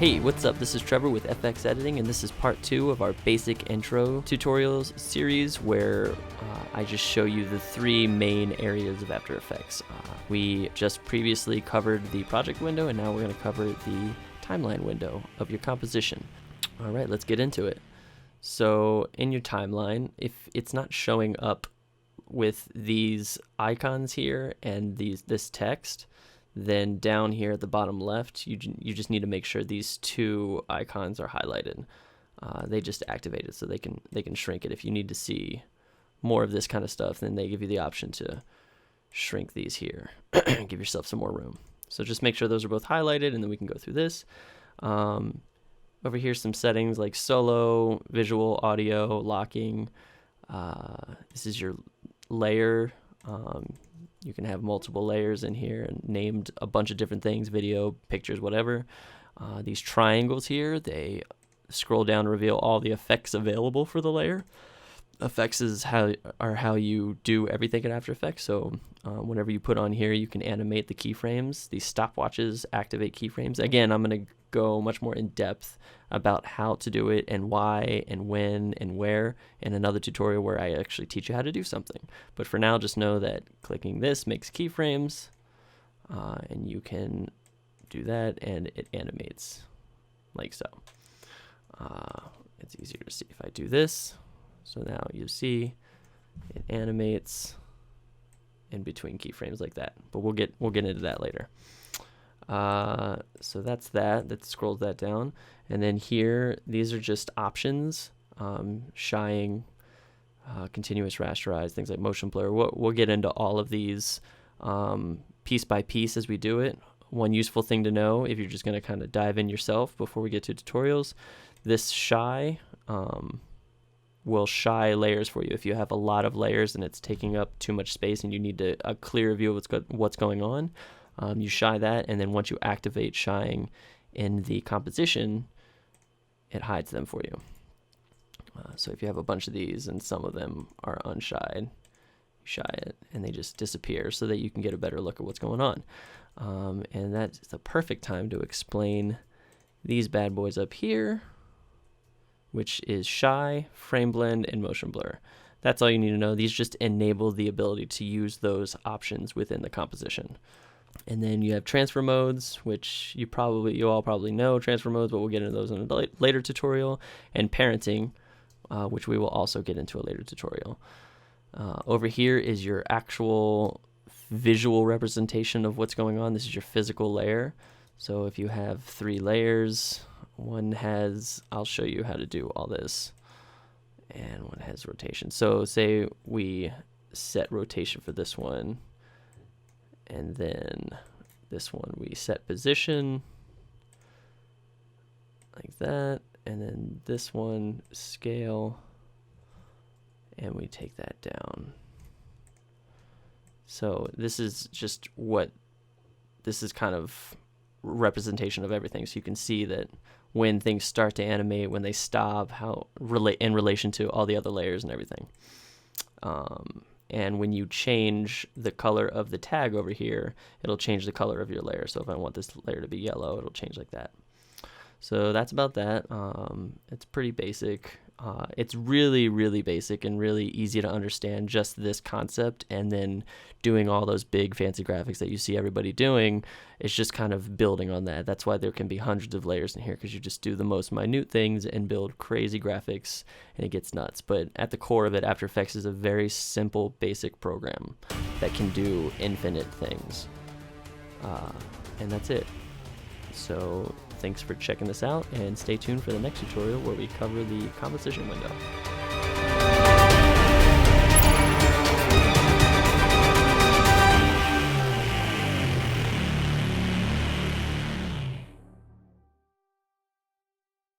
Hey, what's up? This is Trevor with FX Editing, and this is part 2 of our basic intro tutorials series where I just show you the 3 main areas of After Effects. We just previously covered the project window, and now we're going to cover the timeline window of your composition. All right, let's get into it. So in your timeline, if it's not showing up with these icons here and this text, then down here at the bottom left, you just need to make sure these 2 icons are highlighted. They just activate it so they can shrink it. If you need to see more of this kind of stuff, then they give you the option to shrink these here. Give yourself some more room. So just make sure those are both highlighted, and then we can go through this. Over here, some settings like solo, visual, audio, locking. This is your layer. You can have multiple layers in here and named a bunch of different things, video, pictures, whatever. These triangles here, they scroll down to reveal all the effects available for the layer. Effects are how you do everything in After Effects. So whenever you put on here, you can animate the keyframes. These stopwatches activate keyframes. Again, I'm going to go much more in depth about how to do it and why and when and where in another tutorial where I actually teach you how to do something. But for now, just know that clicking this makes keyframes, and you can do that and it animates like so. It's easier to see if I do this. So now you see it animates in between keyframes like that. But we'll get into that later. So that's that scrolls that down. And then here, these are just options, shying, continuous rasterize, things like motion blur. We'll get into all of these piece by piece as we do it. One useful thing to know, if you're just going to kind of dive in yourself before we get to tutorials, this shy will shy layers for you. If you have a lot of layers and it's taking up too much space and you need a clear view of what's going on, you shy that, and then once you activate shying in the composition, it hides them for you. So if you have a bunch of these and some of them are unshied, you shy it and they just disappear so that you can get a better look at what's going on. And that's the perfect time to explain these bad boys up here, which is shy, frame blend, and motion blur. That's all you need to know. These just enable the ability to use those options within the composition. And then you have transfer modes, which you all probably know transfer modes, but we'll get into those in a later tutorial. And parenting, which we will also get into a later tutorial. Over here is your actual visual representation of what's going on. This is your physical layer. So if you have 3 layers, one has, I'll show you how to do all this, and one has rotation. So say we set rotation for this one, and then this one we set position like that, and then this one scale, and we take that down. So this is kind of representation of everything, so you can see that when things start to animate, when they stop, how in relation to all the other layers and everything. And when you change the color of the tag over here, it'll change the color of your layer. So if I want this layer to be yellow, it'll change like that. So that's about that. It's pretty basic. It's really, really basic and really easy to understand, just this concept, and then doing all those big fancy graphics that you see everybody doing. It's just kind of building on that. That's why there can be hundreds of layers in here, because you just do the most minute things and build crazy graphics, and it gets nuts. But at the core of it, After Effects is a very simple, basic program that can do infinite things. And that's it. So thanks for checking this out, and stay tuned for the next tutorial where we cover the composition window.